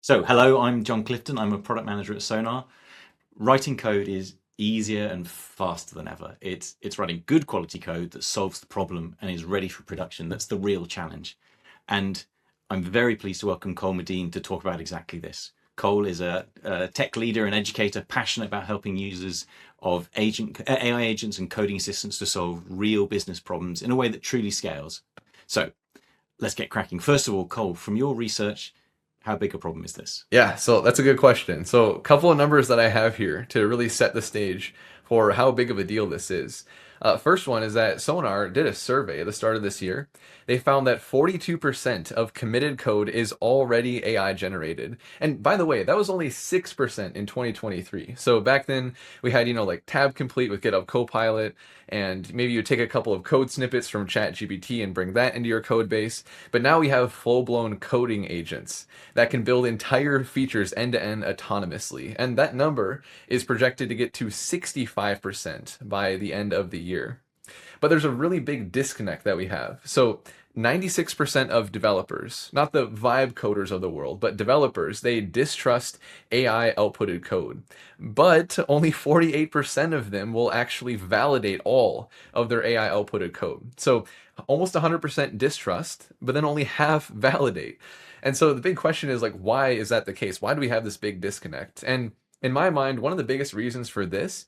So, hello, I'm John Clifton. I'm a product manager at Sonar. Writing code is easier and faster than ever. It's writing good quality code that solves the problem and is ready for production. That's the real challenge. And I'm very pleased to welcome Cole Medine to talk about exactly this. Cole is a tech leader and educator passionate about helping users of AI agents and coding assistants to solve real business problems in a way that truly scales. So let's get cracking. First of all, Cole, from your research, how big a problem is this? Yeah, so that's a good question. So, a couple of numbers that I have here to really set the stage for how big of a deal this is. First one is that Sonar did a survey at the start of this year. They found that 42% of committed code is already AI generated. And by the way, that was only 6% in 2023. So back then we had, like Tab Complete with GitHub Copilot, and maybe you take a couple of code snippets from ChatGPT and bring that into your code base. But now we have full-blown coding agents that can build entire features end-to-end autonomously. And that number is projected to get to 65% by the end of the year. But there's a really big disconnect that we have. So 96% of developers, not the vibe coders of the world, but developers, they distrust AI outputted code. But only 48% of them will actually validate all of their AI outputted code. So almost 100% distrust, but then only half validate. And so the big question is like, why is that the case? Why do we have this big disconnect? And in my mind, one of the biggest reasons for this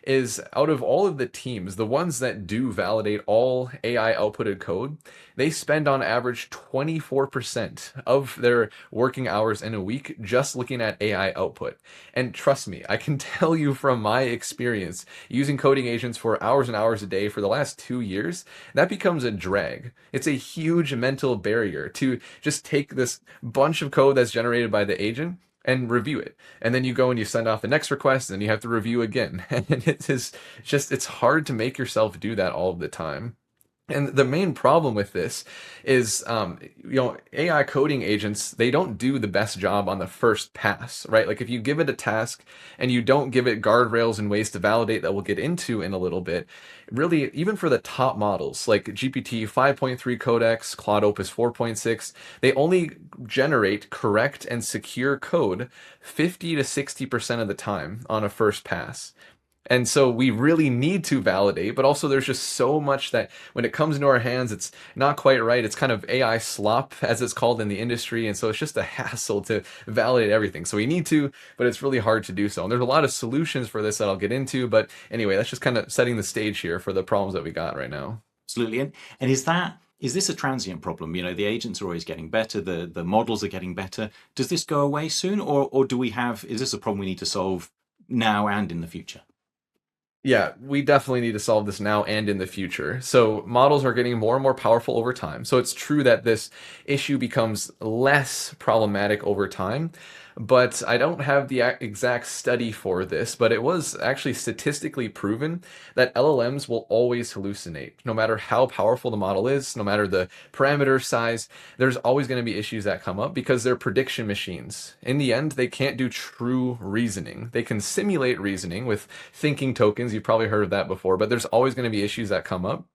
is out of all of the teams, the ones that do validate all AI outputted code, they spend on average 24% of their working hours in a week just looking at AI output. And trust me, I can tell you from my experience using coding agents for hours and hours a day for the last 2 years, that becomes a drag. It's a huge mental barrier to just take this bunch of code that's generated by the agent and review it. And then you go and you send off the next request and you have to review again. And it is just, it's hard to make yourself do that all of the time. And the main problem with this is, AI coding agents, they don't do the best job on the first pass, right? Like if you give it a task and you don't give it guardrails and ways to validate that we'll get into in a little bit, really, even for the top models like GPT 5.3 Codex, Claude Opus 4.6, they only generate correct and secure code 50 to 60% of the time on a first pass. And so we really need to validate, but also there's just so much that when it comes into our hands, it's not quite right. It's kind of AI slop, as it's called in the industry. And so it's just a hassle to validate everything. So we need to, but it's really hard to do so. And there's a lot of solutions for this that I'll get into. But anyway, that's just kind of setting the stage here for the problems that we got right now. Absolutely. And is this a transient problem? The agents are always getting better, the models are getting better. Does this go away soon, or is this a problem we need to solve now and in the future? Yeah, we definitely need to solve this now and in the future. So models are getting more and more powerful over time. So it's true that this issue becomes less problematic over time. But I don't have the exact study for this, but it was actually statistically proven that LLMs will always hallucinate. No matter how powerful the model is, no matter the parameter size, there's always going to be issues that come up because they're prediction machines. In the end, they can't do true reasoning. They can simulate reasoning with thinking tokens. You've probably heard of that before, but there's always going to be issues that come up.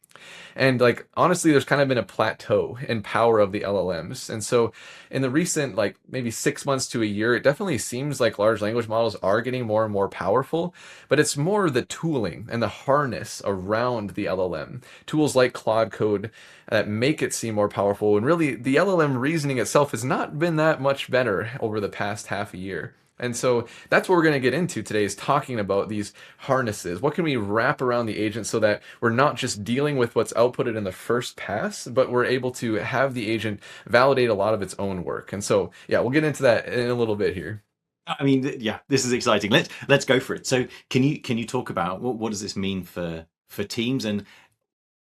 And like honestly, there's kind of been a plateau in power of the LLMs. And so in the recent like maybe 6 months to a year, it definitely seems like large language models are getting more and more powerful, but it's more the tooling and the harness around the LLM. Tools like Claude Code that make it seem more powerful. And really the LLM reasoning itself has not been that much better over the past half a year. And so that's what we're going to get into today is talking about these harnesses. What can we wrap around the agent so that we're not just dealing with what's outputted in the first pass, but we're able to have the agent validate a lot of its own work. And so, yeah, we'll get into that in a little bit here. I mean, yeah, this is exciting. Let's go for it. So, can you talk about what does this mean for teams, and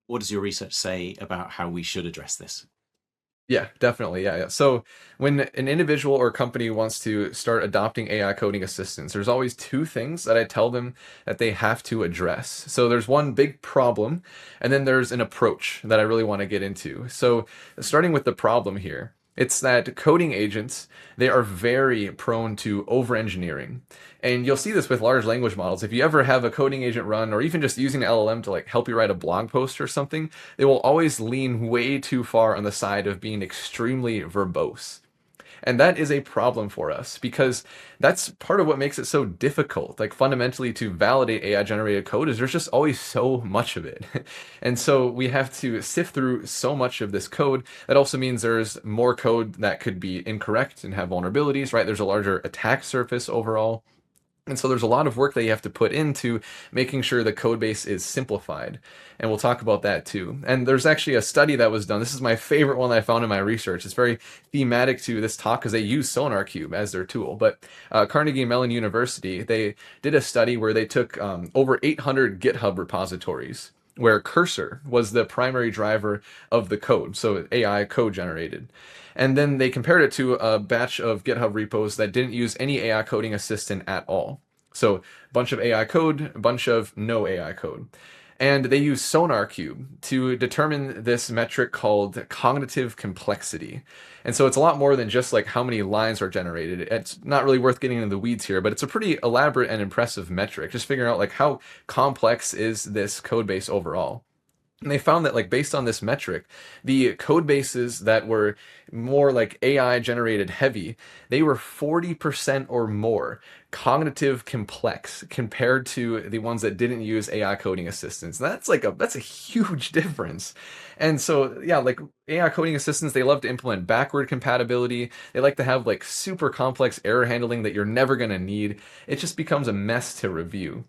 what does your research say about how we should address this? Yeah, definitely. Yeah. So when an individual or company wants to start adopting AI coding assistants, there's always two things that I tell them that they have to address. So there's one big problem, and then there's an approach that I really want to get into. So starting with the problem here, it's that coding agents, they are very prone to over-engineering. And you'll see this with large language models. If you ever have a coding agent run, or even just using an LLM to like help you write a blog post or something, they will always lean way too far on the side of being extremely verbose. And that is a problem for us because that's part of what makes it so difficult. Like fundamentally to validate AI generated code is there's just always so much of it. And so we have to sift through so much of this code. That also means there's more code that could be incorrect and have vulnerabilities, right? There's a larger attack surface overall. And so there's a lot of work that you have to put into making sure the code base is simplified. And we'll talk about that too. And there's actually a study that was done. This is my favorite one that I found in my research. It's very thematic to this talk because they use Sonar as their tool. But Carnegie Mellon University, they did a study where they took over 800 GitHub repositories where Cursor was the primary driver of the code, so AI code generated. And then they compared it to a batch of GitHub repos that didn't use any AI coding assistant at all. So a bunch of AI code, a bunch of no AI code. And they use Sonar to determine this metric called cognitive complexity. And so it's a lot more than just like how many lines are generated. It's not really worth getting into the weeds here, but it's a pretty elaborate and impressive metric. Just figuring out like how complex is this code base overall. And they found that like based on this metric, the code bases that were more like AI generated heavy, they were 40% or more cognitive complex compared to the ones that didn't use AI coding assistants. That's a huge difference. And so yeah, like AI coding assistants, they love to implement backward compatibility. They like to have like super complex error handling that you're never going to need. It just becomes a mess to review.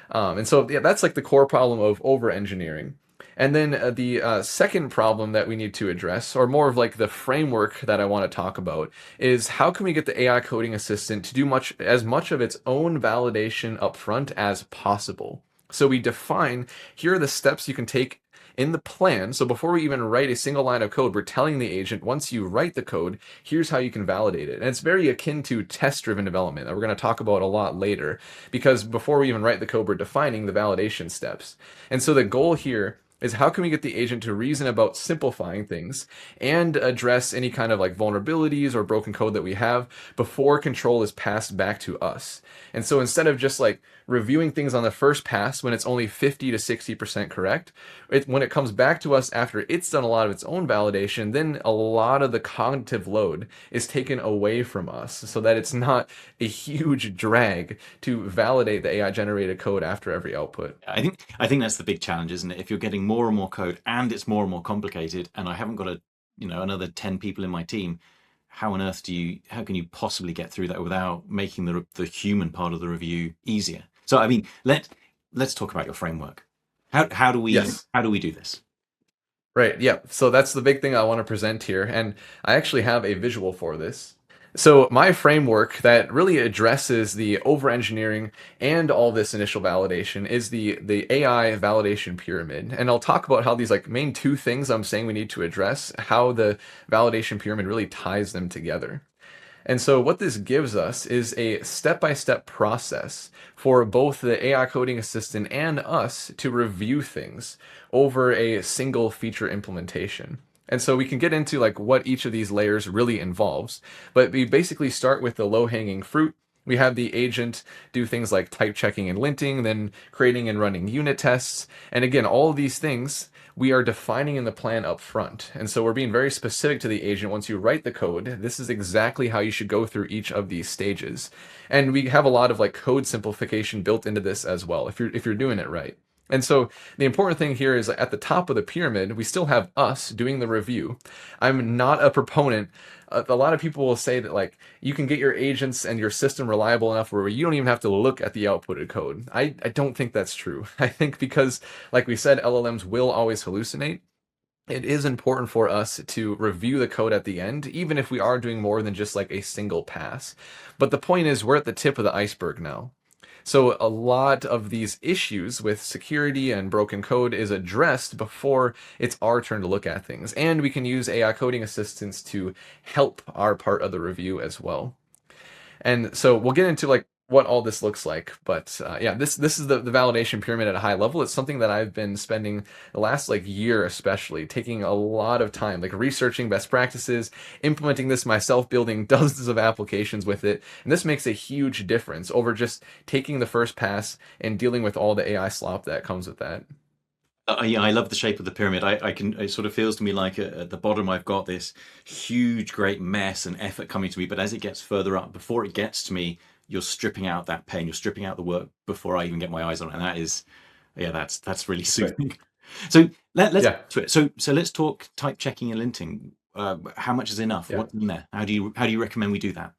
And so yeah, that's like the core problem of over engineering. And then the second problem that we need to address, or more of like the framework that I want to talk about, is how can we get the AI coding assistant to do as much of its own validation upfront as possible? So we define, here are the steps you can take in the plan. So before we even write a single line of code, we're telling the agent, once you write the code, here's how you can validate it. And it's very akin to test-driven development that we're going to talk about a lot later, because before we even write the code, we're defining the validation steps. And so the goal here is how can we get the agent to reason about simplifying things and address any kind of like vulnerabilities or broken code that we have before control is passed back to us. And so instead of just like reviewing things on the first pass when it's only 50 to 60% correct, when it comes back to us after it's done a lot of its own validation, then a lot of the cognitive load is taken away from us so that it's not a huge drag to validate the AI generated code after every output. I think that's the big challenge, isn't it? If you're getting more and more code and it's more and more complicated, and I haven't got another 10 people in my team, how can you possibly get through that without making the human part of the review easier? So I mean, let's talk about your framework. How do we Yes. how do we do this? Right. Yeah. So that's the big thing I want to present here. And I actually have a visual for this. So my framework that really addresses the over-engineering and all this initial validation is the AI validation pyramid. And I'll talk about how these like main two things I'm saying we need to address, how the validation pyramid really ties them together. And so what this gives us is a step-by-step process for both the AI coding assistant and us to review things over a single feature implementation. And so we can get into like what each of these layers really involves, but we basically start with the low-hanging fruit. We have the agent do things like type checking and linting, then creating and running unit tests. And again, all of these things we are defining in the plan up front. And so we're being very specific to the agent. Once you write the code, this is exactly how you should go through each of these stages. And we have a lot of like code simplification built into this as well, if you're doing it right. And so the important thing here is at the top of the pyramid, we still have us doing the review. I'm not a proponent. A lot of people will say that like you can get your agents and your system reliable enough where you don't even have to look at the outputted code. I don't think that's true. I think because, like we said, LLMs will always hallucinate. It is important for us to review the code at the end, even if we are doing more than just like a single pass. But the point is, we're at the tip of the iceberg now. So a lot of these issues with security and broken code is addressed before it's our turn to look at things. And we can use AI coding assistants to help our part of the review as well. And so we'll get into like what all this looks like. But yeah, this is the validation pyramid at a high level. It's something that I've been spending the last like year, especially taking a lot of time, like researching best practices, implementing this myself, building dozens of applications with it. And this makes a huge difference over just taking the first pass and dealing with all the AI slop that comes with that. Yeah, I love the shape of the pyramid. I can. It sort of feels to me like at the bottom I've got this huge, great mess and effort coming to me. But as it gets further up, before it gets to me, you're stripping out that pain. You're stripping out the work before I even get my eyes on it, and that is, yeah, that's really That's right. soothing. So let's Yeah. get to it. So let's talk type checking and linting. How much is enough? Yeah. What's in there? How do you recommend we do that?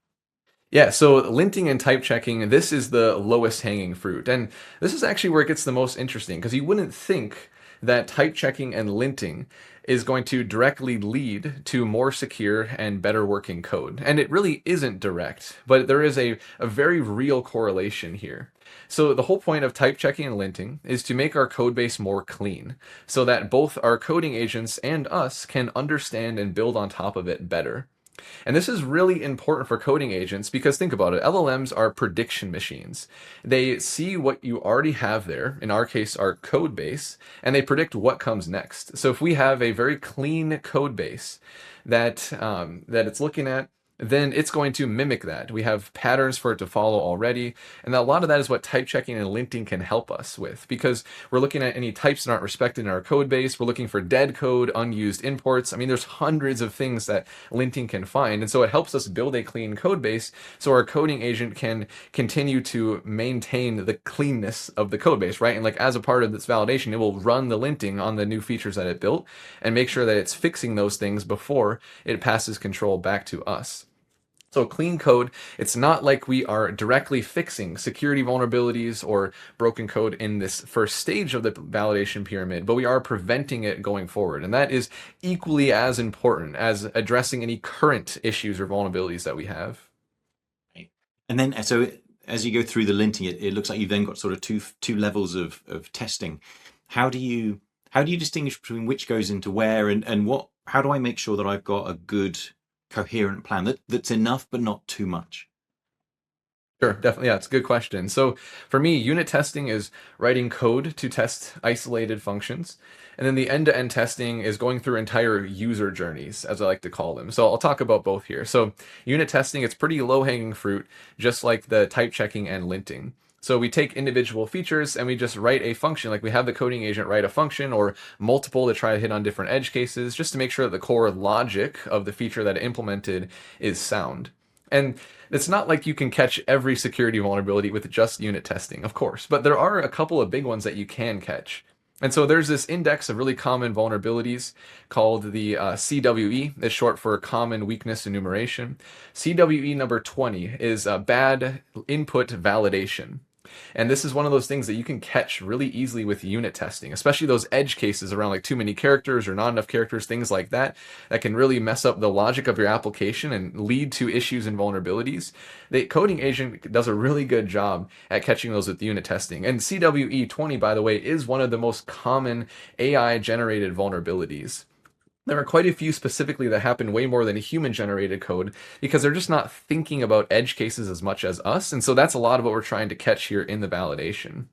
Yeah, so linting and type checking, this is the lowest hanging fruit. And this is actually where it gets the most interesting because you wouldn't think that type checking and linting is going to directly lead to more secure and better working code. And it really isn't direct, but there is a very real correlation here. So the whole point of type checking and linting is to make our code base more clean so that both our coding agents and us can understand and build on top of it better. And this is really important for coding agents because think about it, LLMs are prediction machines. They see what you already have there, in our case, our code base, and they predict what comes next. So if we have a very clean code base that it's looking at, then it's going to mimic that. We have patterns for it to follow already. And a lot of that is what type checking and linting can help us with because we're looking at any types that aren't respected in our code base. We're looking for dead code, unused imports. I mean, there's hundreds of things that linting can find. And so it helps us build a clean code base so our coding agent can continue to maintain the cleanness of the code base, right? And like as a part of this validation, it will run the linting on the new features that it built and make sure that it's fixing those things before it passes control back to us. So clean code, it's not like we are directly fixing security vulnerabilities or broken code in this first stage of the validation pyramid, but we are preventing it going forward. And that is equally as important as addressing any current issues or vulnerabilities that we have. Right. And then, so as you go through the linting, it looks like you've then got sort of two levels of testing. How do you how do you distinguish between which goes into where and what? How do I make sure that I've got a good, coherent plan that's enough but not too much? Sure, definitely. Yeah, it's a good question. So for me, unit testing is writing code to test isolated functions. And then the end-to-end testing is going through entire user journeys, as I like to call them. So I'll talk about both here. So unit testing, it's pretty low-hanging fruit, just like the type checking and linting. So we take individual features and we just write a function, like we have the coding agent write a function or multiple to try to hit on different edge cases, just to make sure that the core logic of the feature that it implemented is sound. And it's not like you can catch every security vulnerability with just unit testing, of course, but there are a couple of big ones that you can catch. And so there's this index of really common vulnerabilities called the CWE. It's short for Common Weakness Enumeration. CWE number 20 is bad input validation. And this is one of those things that you can catch really easily with unit testing, especially those edge cases around like too many characters or not enough characters, things like that, that can really mess up the logic of your application and lead to issues and vulnerabilities. The coding agent does a really good job at catching those with unit testing. And CWE 20, by the way, is one of the most common AI generated vulnerabilities. There are quite a few specifically that happen way more than a human generated code because they're just not thinking about edge cases as much as us. And so that's a lot of what we're trying to catch here in the validation.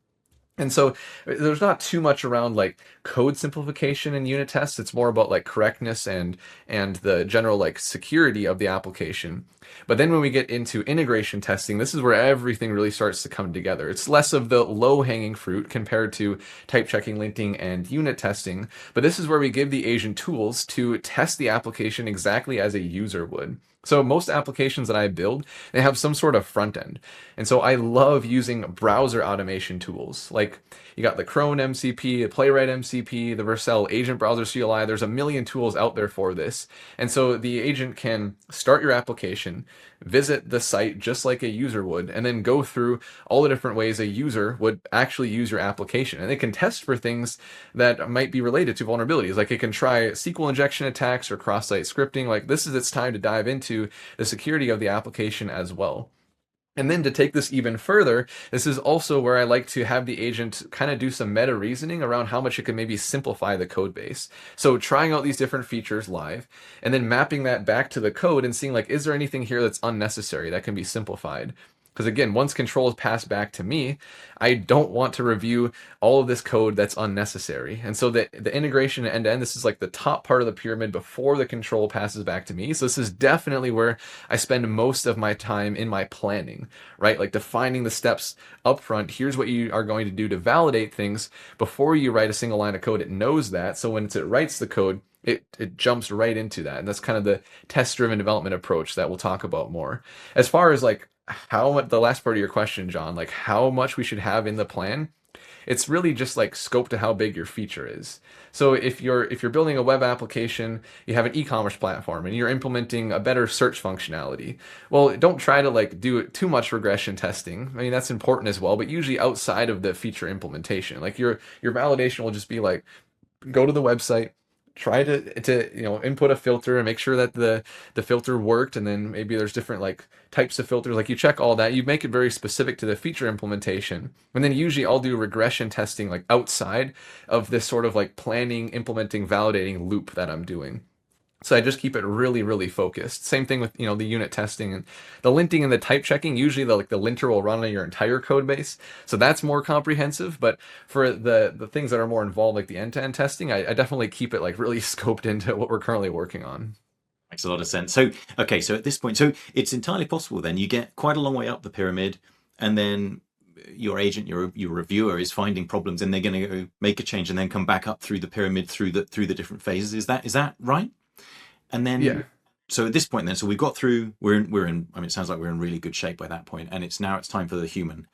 And so there's not too much around like code simplification in unit tests. It's more about like correctness and the general like security of the application. But then when we get into integration testing, this is where everything really starts to come together. It's less of the low-hanging fruit compared to type checking, linting, and unit testing. But this is where we give the agent tools to test the application exactly as a user would. So most applications that I build, they have some sort of front end. And so I love using browser automation tools. Like you got the Chrome MCP, the Playwright MCP, the Vercel Agent Browser CLI. There's a million tools out there for this. And so the agent can start your application, visit the site just like a user would, and then go through all the different ways a user would actually use your application. And it can test for things that might be related to vulnerabilities. Like it can try SQL injection attacks or cross-site scripting. Like this is its time to dive into the security of the application as well. And then to take this even further, this is also where I like to have the agent kind of do some meta reasoning around how much it can maybe simplify the code base. So trying out these different features live and then mapping that back to the code and seeing like, is there anything here that's unnecessary that can be simplified? Because again, once control is passed back to me, I don't want to review all of this code that's unnecessary. And so the integration end to end, this is like the top part of the pyramid before the control passes back to me. So this is definitely where I spend most of my time in my planning, right? Like defining the steps up front. Here's what you are going to do to validate things before you write a single line of code. It knows that. So when it writes the code, it jumps right into that. And that's kind of the test driven development approach that we'll talk about more. As far as like how much, the last part of your question, John, like how much we should have in the plan, it's really just like scope to how big your feature is. So if you're building a web application, you have an e-commerce platform and you're implementing a better search functionality. Well, don't try to like do too much regression testing. I mean, that's important as well, but usually outside of the feature implementation. Like your validation will just be like go to the website, try to input a filter and make sure that the filter worked, and then maybe there's different like types of filters. Like you check all that, you make it very specific to the feature implementation, and then usually I'll do regression testing like outside of this sort of like planning, implementing, validating loop that I'm doing. So I just keep it really, really focused. Same thing with, the unit testing and the linting and the type checking. Usually the linter will run on your entire code base. So that's more comprehensive. But for the things that are more involved, like the end-to-end testing, I definitely keep it like really scoped into what we're currently working on. Makes a lot of sense. So, okay, so at this point, so it's entirely possible then you get quite a long way up the pyramid, and then your agent, your reviewer is finding problems, and they're going to go make a change and then come back up through the pyramid through the different phases. Is that right? And Yeah. then, so at this point, then, so we've got through. We're in. I mean, it sounds like we're in really good shape by that point, and it's time for the human.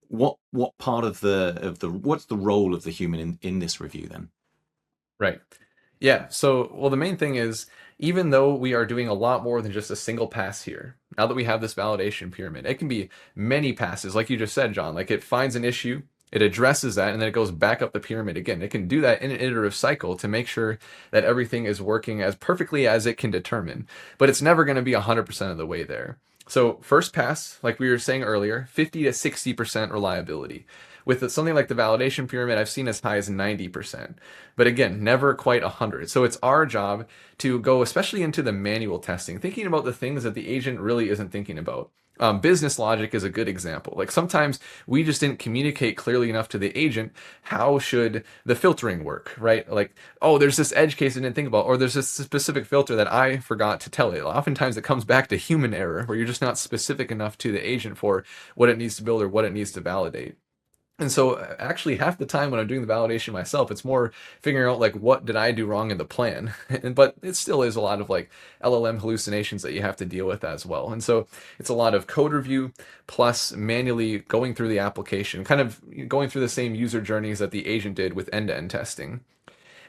What part of the what's the role of the human in this review then? Right. Yeah. So, well, the main thing is, even though we are doing a lot more than just a single pass here, now that we have this validation pyramid, it can be many passes, like you just said, John. Like it finds an issue, it addresses that, and then it goes back up the pyramid again. It can do that in an iterative cycle to make sure that everything is working as perfectly as it can determine. But it's never going to be 100% of the way there. So, first pass, like we were saying earlier, 50 to 60% reliability. With something like the validation pyramid, I've seen as high as 90%. But again, never quite 100. So it's our job to go, especially into the manual testing, thinking about the things that the agent really isn't thinking about. Business logic is a good example. Like sometimes we just didn't communicate clearly enough to the agent how should the filtering work, right? Like, oh, there's this edge case I didn't think about, or there's this specific filter that I forgot to tell it. Oftentimes it comes back to human error, where you're just not specific enough to the agent for what it needs to build or what it needs to validate. And so actually half the time when I'm doing the validation myself, it's more figuring out like what did I do wrong in the plan. But it still is a lot of like LLM hallucinations that you have to deal with as well. And so it's a lot of code review plus manually going through the application, kind of going through the same user journeys that the agent did with end-to-end testing.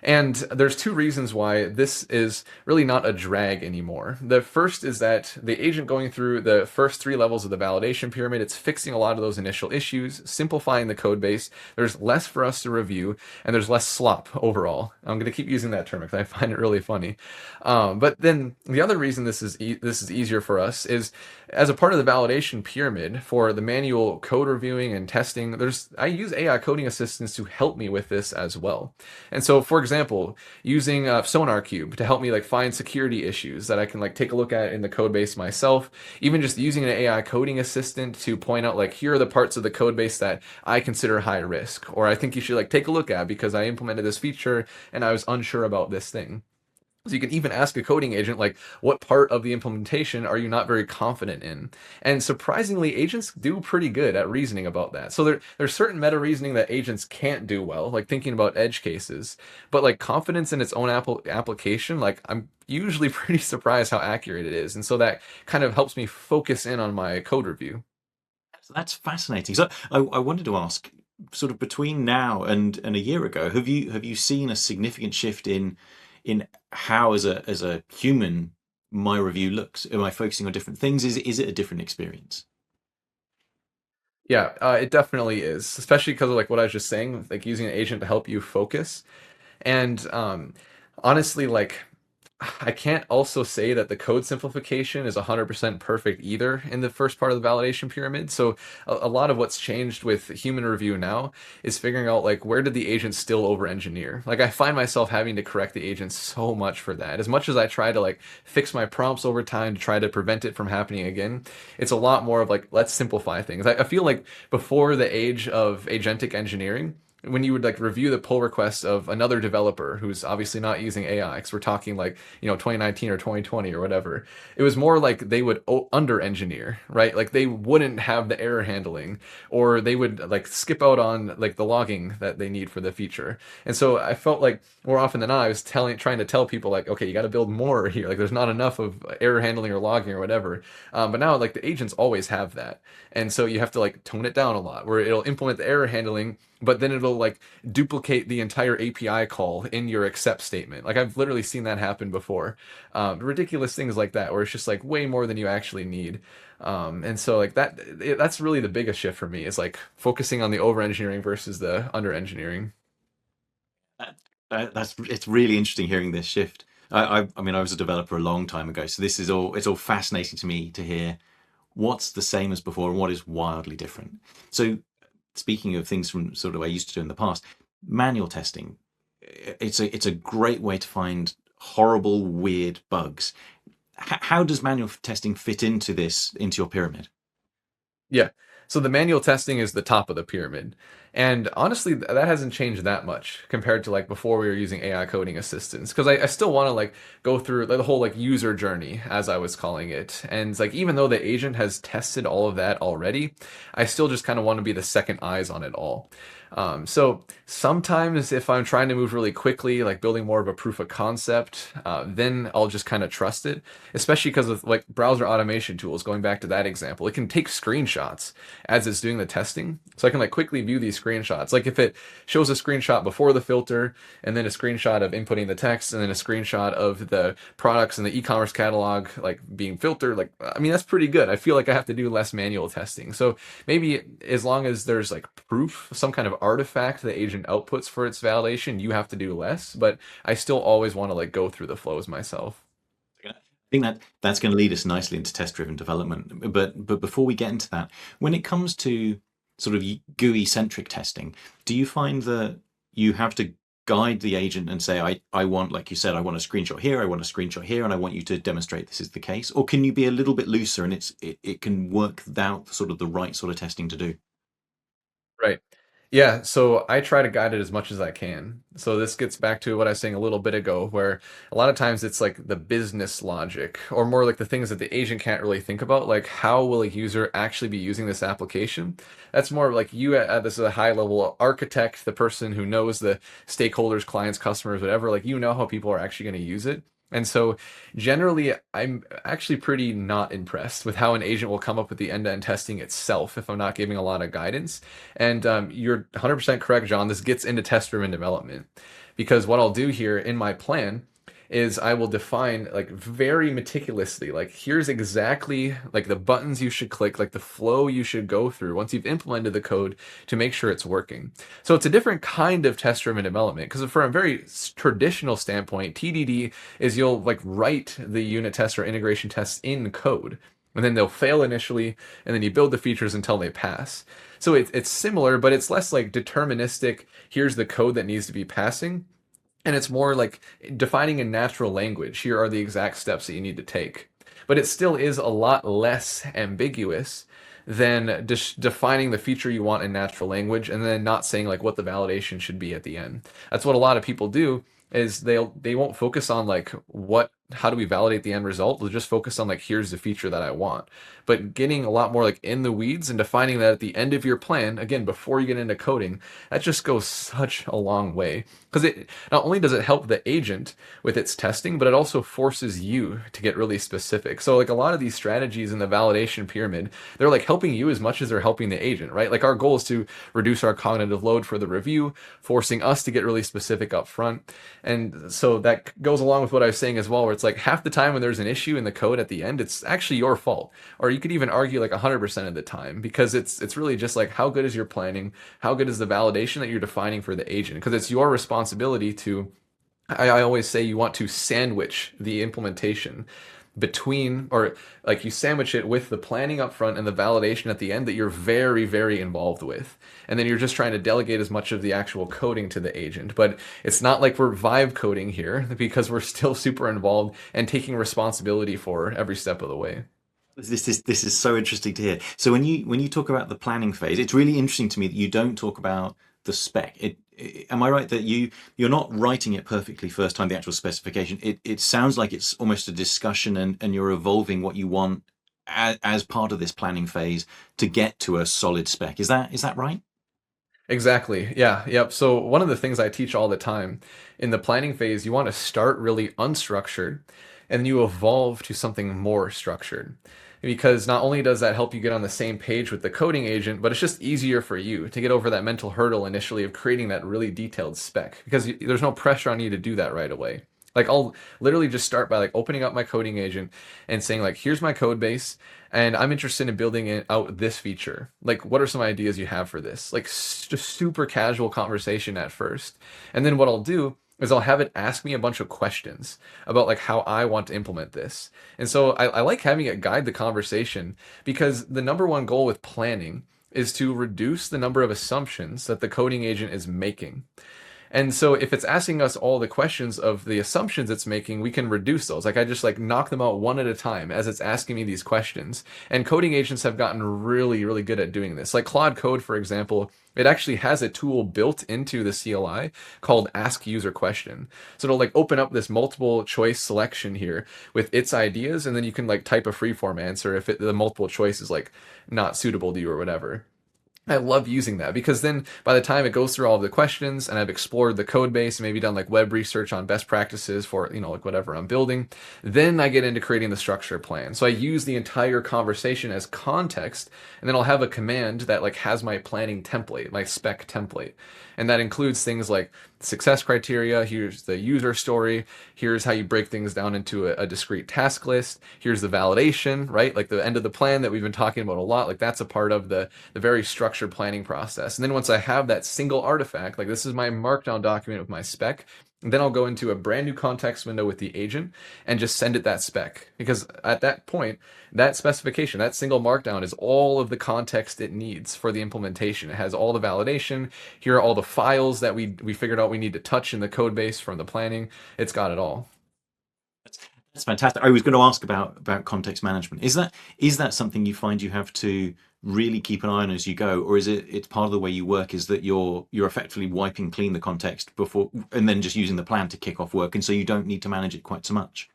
And there's two reasons why this is really not a drag anymore. The first is that the agent going through the first three levels of the validation pyramid, it's fixing a lot of those initial issues, simplifying the code base. There's less for us to review, and there's less slop overall. I'm going to keep using that term because I find it really funny. But then the other reason this is easier for us is as a part of the validation pyramid for the manual code reviewing and testing. I use AI coding assistants to help me with this as well. And so, for example, using Sonar Cube to help me like find security issues that I can like take a look at in the code base myself. Even just using an AI coding assistant to point out like here are the parts of the code base that I consider high risk, or I think you should like take a look at because I implemented this feature and I was unsure about this thing. So you can even ask a coding agent, like, what part of the implementation are you not very confident in? And surprisingly, agents do pretty good at reasoning about that. So there's certain meta reasoning that agents can't do well, like thinking about edge cases. But like confidence in its own application, like I'm usually pretty surprised how accurate it is. And so that kind of helps me focus in on my code review. That's fascinating. So I wanted to ask, sort of between now and a year ago, have you seen a significant shift in how as a human my review looks? Am I focusing on different things? Is it a different experience? Yeah, it definitely is, especially because of like what I was just saying, like using an agent to help you focus. And honestly, like I can't also say that the code simplification is 100% perfect either in the first part of the validation pyramid. So a lot of what's changed with human review now is figuring out like where did the agent still over engineer? Like I find myself having to correct the agent so much for that. As much as I try to like fix my prompts over time to try to prevent it from happening again, it's a lot more of like let's simplify things. I feel like before the age of agentic engineering, when you would like review the pull request of another developer who's obviously not using AI, because we're talking like 2019 or 2020 or whatever, it was more like they would under engineer, right? Like they wouldn't have the error handling, or they would like skip out on like the logging that they need for the feature. And so I felt like more often than not, I was trying to tell people like, okay, you got to build more here. Like there's not enough of error handling or logging or whatever. But now like the agents always have that, and so you have to like tone it down a lot, where it'll implement the error handling, but then it'll like duplicate the entire API call in your accept statement. Like I've literally seen that happen before. Ridiculous things like that, where it's just like way more than you actually need. And so like that's really the biggest shift for me, is like focusing on the over engineering versus the under engineering. That's it's really interesting hearing this shift. I mean, I was a developer a long time ago, so this is all it's all fascinating to me to hear what's the same as before and what is wildly different. So, speaking of things from sort of what I used to do in the past, manual testing, it's a great way to find horrible, weird bugs. How does manual testing fit into this into your pyramid? Yeah. So the manual testing is the top of the pyramid. And honestly, that hasn't changed that much compared to like before we were using AI coding assistants. Because I still want to like go through like, the whole like user journey, as I was calling it. And it's like even though the agent has tested all of that already, I still just kind of want to be the second eyes on it all. So sometimes if I'm trying to move really quickly, like building more of a proof of concept, then I'll just kind of trust it, especially because of like browser automation tools, going back to that example, it can take screenshots as it's doing the testing. So I can like quickly view these screenshots. Like if it shows a screenshot before the filter and then a screenshot of inputting the text and then a screenshot of the products in the e-commerce catalog, like being filtered, like, I mean, that's pretty good. I feel like I have to do less manual testing. So maybe as long as there's like proof, some kind of artifact the agent outputs for its validation, you have to do less, but I still always want to like go through the flows myself. I think that that's going to lead us nicely into test-driven development. But before we get into that, when it comes to sort of GUI-centric testing, do you find that you have to guide the agent and say, I want, like you said, I want a screenshot here, I want a screenshot here, and I want you to demonstrate this is the case? Or can you be a little bit looser and it can work out sort of the right sort of testing to do? Right. Yeah, so I try to guide it as much as I can. So this gets back to what I was saying a little bit ago, where a lot of times it's like the business logic, or more like the things that the agent can't really think about, like how will a user actually be using this application? That's more like you at this is a high level architect, the person who knows the stakeholders, clients, customers, whatever, like you know how people are actually going to use it. And so generally, I'm actually pretty not impressed with how an agent will come up with the end-to-end testing itself if I'm not giving a lot of guidance. And you're 100% correct, John. This gets into test-driven development, because what I'll do here in my plan is I will define like very meticulously, like here's exactly like the buttons you should click, like the flow you should go through once you've implemented the code to make sure it's working. So it's a different kind of test-driven development, because from a very traditional standpoint, TDD is you'll like write the unit tests or integration tests in code, and then they'll fail initially, and then you build the features until they pass. So it's similar, but it's less like deterministic. Here's the code that needs to be passing, and it's more like defining in natural language. Here are the exact steps that you need to take. But it still is a lot less ambiguous than just defining the feature you want in natural language and then not saying like what the validation should be at the end. That's what a lot of people do, is they won't focus on like how do we validate the end result. They'll just focus on like here's the feature that I want. But getting a lot more like in the weeds and defining that at the end of your plan, again, before you get into coding, that just goes such a long way. Because it not only does it help the agent with its testing, but it also forces you to get really specific. So like a lot of these strategies in the validation pyramid, they're like helping you as much as they're helping the agent, right? Like our goal is to reduce our cognitive load for the review, forcing us to get really specific up front. And so that goes along with what I was saying as well, where it's like half the time when there's an issue in the code at the end, it's actually your fault. Or you could even argue like 100% of the time, because it's really just like how good is your planning? How good is the validation that you're defining for the agent? Because it's your responsibility to I always say you want to sandwich the implementation between, or like you sandwich it with the planning up front and the validation at the end that you're very, very involved with. And then you're just trying to delegate as much of the actual coding to the agent. But it's not like we're vibe coding here because we're still super involved and taking responsibility for every step of the way. This is so interesting to hear. So when you talk about the planning phase, it's really interesting to me that you don't talk about the spec. Am I right that you're not writing it perfectly first time, the actual specification? It sounds like it's almost a discussion, and you're evolving what you want as part of this planning phase to get to a solid spec. Is that right? Exactly. Yeah. Yep. So one of the things I teach all the time in the planning phase, you want to start really unstructured and then you evolve to something more structured. Because not only does that help you get on the same page with the coding agent, but it's just easier for you to get over that mental hurdle initially of creating that really detailed spec because there's no pressure on you to do that right away. Like I'll literally just start by like opening up my coding agent and saying like, here's my code base and I'm interested in building it out this feature. Like, what are some ideas you have for this? Like, just super casual conversation at first. And then what I'll do is I'll have it ask me a bunch of questions about like how I want to implement this. And so I like having it guide the conversation because the number one goal with planning is to reduce the number of assumptions that the coding agent is making. And so if it's asking us all the questions of the assumptions it's making, we can reduce those. Like I just like knock them out one at a time as it's asking me these questions. And coding agents have gotten really, really good at doing this. Like Claude Code, for example, it actually has a tool built into the CLI called Ask User Question. So it'll like open up this multiple choice selection here with its ideas, and then you can like type a freeform answer if the multiple choice is like not suitable to you or whatever. I love using that because then by the time it goes through all of the questions and I've explored the code base, maybe done like web research on best practices for, like whatever I'm building, then I get into creating the structure plan. So I use the entire conversation as context, and then I'll have a command that like has my planning template, my spec template. And that includes things like success criteria. Here's the user story. Here's how you break things down into a discrete task list. Here's the validation, right? Like the end of the plan that we've been talking about a lot. Like that's a part of the very structured planning process. And then once I have that single artifact, like this is my markdown document with my spec, then I'll go into a brand new context window with the agent and just send it that spec. Because at that point, that specification, that single markdown is all of the context it needs for the implementation. It has all the validation. Here are all the files that we figured out we need to touch in the code base from the planning. It's got it all. That's fantastic. I was going to ask about context management. Is that something you find you have to really keep an eye on as you go, or is it's part of the way you work is that you're effectively wiping clean the context before and then just using the plan to kick off work, and so you don't need to manage it quite so much?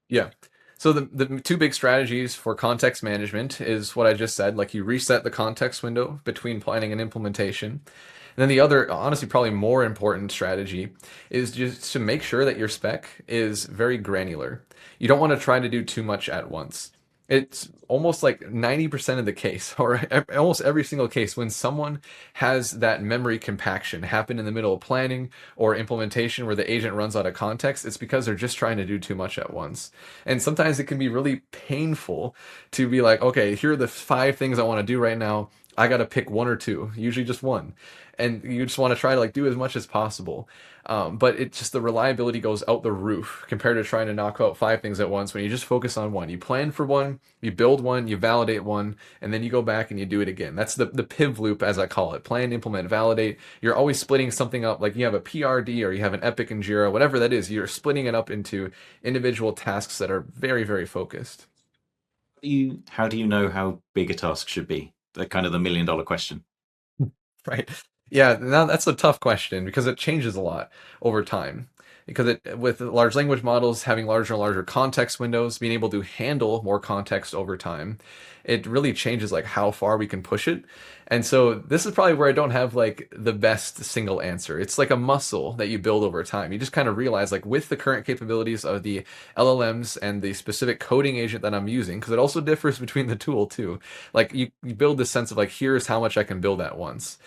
Yeah. So the two big strategies for context management is what I just said, like you reset the context window between planning and implementation. And then the other, honestly, probably more important strategy is just to make sure that your spec is very granular. You don't want to try to do too much at once. It's almost like 90% of the case, or almost every single case, when someone has that memory compaction happen in the middle of planning or implementation where the agent runs out of context, it's because they're just trying to do too much at once. And sometimes it can be really painful to be like, okay, here are the 5 things I want to do right now. I got to pick one or two, usually just one. And you just want to try to like do as much as possible. But it just the reliability goes out the roof compared to trying to knock out 5 things at once when you just focus on one. You plan for one, you build one, you validate one, and then you go back and you do it again. That's the PIV loop, as I call it. Plan, implement, validate. You're always splitting something up, like you have a PRD or you have an Epic in Jira, whatever that is, you're splitting it up into individual tasks that are very, very focused. How do you know how big a task should be? The kind of the $1 million question. Right. Yeah, now that's a tough question because it changes a lot over time. Because with large language models having larger and larger context windows, being able to handle more context over time, it really changes like how far we can push it. And so this is probably where I don't have like the best single answer. It's like a muscle that you build over time. You just kind of realize like with the current capabilities of the LLMs and the specific coding agent that I'm using, because it also differs between the tool too. Like you build this sense of like, here's how much I can build at once.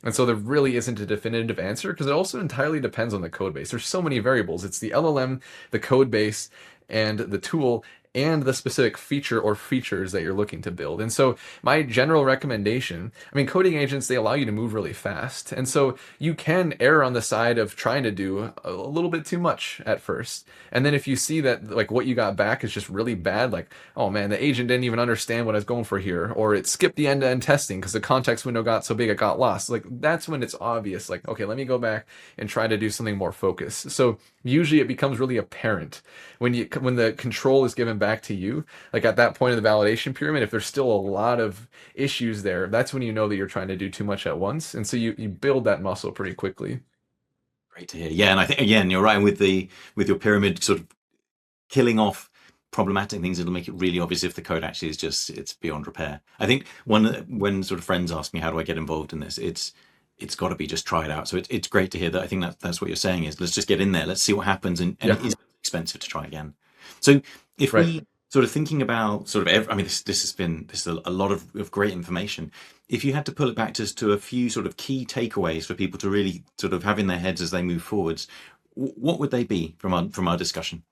And so there really isn't a definitive answer because it also entirely depends on the code base. There's so many variables. It's the LLM, the code base, and the tool, and the specific feature or features that you're looking to build. And so my general recommendation, I mean, coding agents, they allow you to move really fast. And so you can err on the side of trying to do a little bit too much at first. And then if you see that like what you got back is just really bad, like, oh man, the agent didn't even understand what I was going for here, or it skipped the end-to-end testing because the context window got so big it got lost. Like that's when it's obvious, like, okay, let me go back and try to do something more focused. So usually it becomes really apparent when the control is given back to you, like at that point of the validation pyramid, if there's still a lot of issues there, that's when you know that you're trying to do too much at once. And so you build that muscle pretty quickly. Great to hear. Yeah, and I think again you're right with your pyramid sort of killing off problematic things. It'll make it really obvious if the code actually is just it's beyond repair. I think when sort of friends ask me how do I get involved in this, it's got to be just try it out. So it's great to hear that. I think that's what you're saying is let's just get in there, let's see what happens, and Yeah. it is expensive to try again. So if Right. we sort of thinking about sort of I mean this is a lot of great information. If you had to pull it back to a few sort of key takeaways for people to really sort of have in their heads as they move forwards, what would they be from our discussion?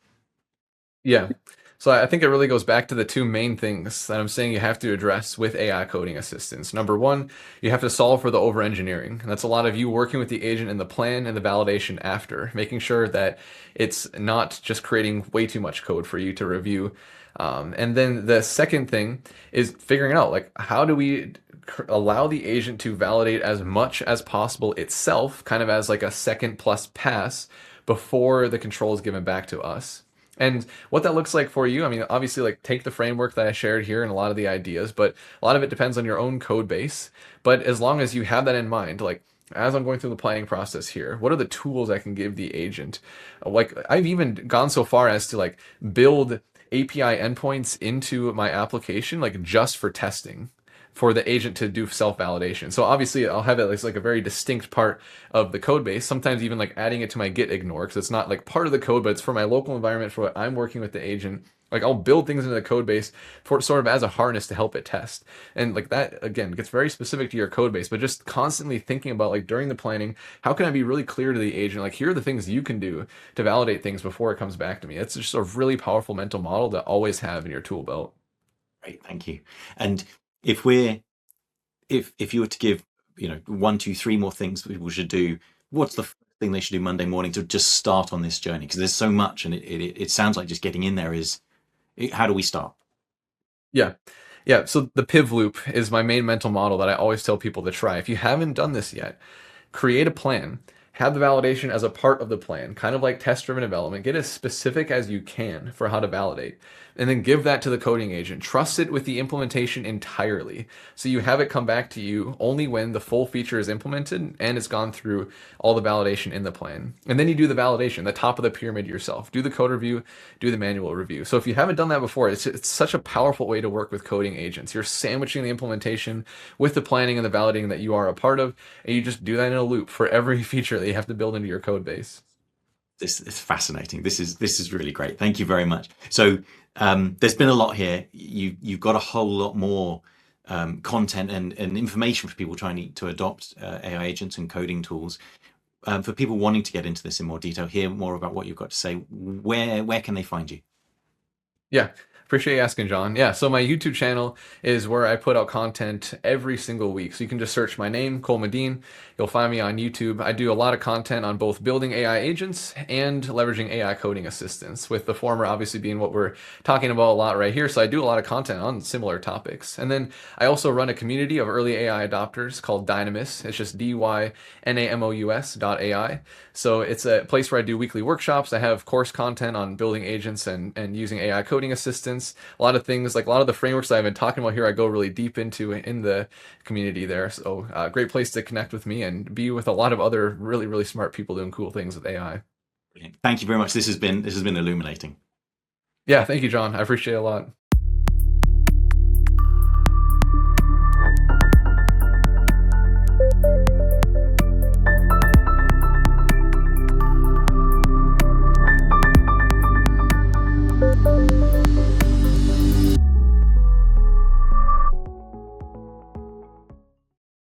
Yeah. So I think it really goes back to the two main things that I'm saying you have to address with AI coding assistance. Number one, you have to solve for the over engineering. That's a lot of you working with the agent in the plan and the validation after, making sure that it's not just creating way too much code for you to review. And then the second thing is figuring out like how do we allow the agent to validate as much as possible itself, kind of as like a second plus pass before the control is given back to us. And what that looks like for you, I mean, obviously, like take the framework that I shared here and a lot of the ideas, but a lot of it depends on your own code base. But as long as you have that in mind, like as I'm going through the planning process here, what are the tools I can give the agent? Like I've even gone so far as to like build API endpoints into my application, like just for testing, for the agent to do self-validation. So obviously I'll have it as like a very distinct part of the code base, sometimes even like adding it to my Git ignore because it's not like part of the code, but it's for my local environment for what I'm working with the agent. Like I'll build things into the code base for sort of as a harness to help it test. And like that, again, gets very specific to your code base, but just constantly thinking about like during the planning, how can I be really clear to the agent? Like here are the things you can do to validate things before it comes back to me. It's just a really powerful mental model to always have in your tool belt. Great, thank you. And if we're if you were to give, one, two, three more things people should do, what's the first thing they should do Monday morning to just start on this journey? Because there's so much, and it sounds like just getting in there is. How do we start? Yeah. Yeah. So the Piv loop is my main mental model that I always tell people to try. If you haven't done this yet, create a plan, have the validation as a part of the plan, kind of like test-driven development. Get as specific as you can for how to validate, and then give that to the coding agent. Trust it with the implementation entirely. So you have it come back to you only when the full feature is implemented and it's gone through all the validation in the plan. And then you do the validation, the top of the pyramid yourself. Do the code review, do the manual review. So if you haven't done that before, it's such a powerful way to work with coding agents. You're sandwiching the implementation with the planning and the validating that you are a part of, and you just do that in a loop for every feature that you have to build into your code base. This is fascinating. This is really great. Thank you very much. So there's been a lot here. You've got a whole lot more content and information for people trying to adopt AI agents and coding tools. For people wanting to get into this in more detail, hear more about what you've got to say, where can they find you? Yeah, appreciate you asking, John. Yeah, so my YouTube channel is where I put out content every single week. So you can just search my name, Cole Medine. You'll find me on YouTube. I do a lot of content on both building AI agents and leveraging AI coding assistance, with the former obviously being what we're talking about a lot right here. So I do a lot of content on similar topics. And then I also run a community of early AI adopters called Dynamis. It's just DYNAMOUS.ai. So it's a place where I do weekly workshops. I have course content on building agents and using AI coding assistance. A lot of things, like a lot of the frameworks that I've been talking about here, I go really deep into in the community there. So great place to connect with me and be with a lot of other really, really smart people doing cool things with AI. Brilliant. Thank you very much. This has been illuminating. Yeah, thank you, John. I appreciate it a lot.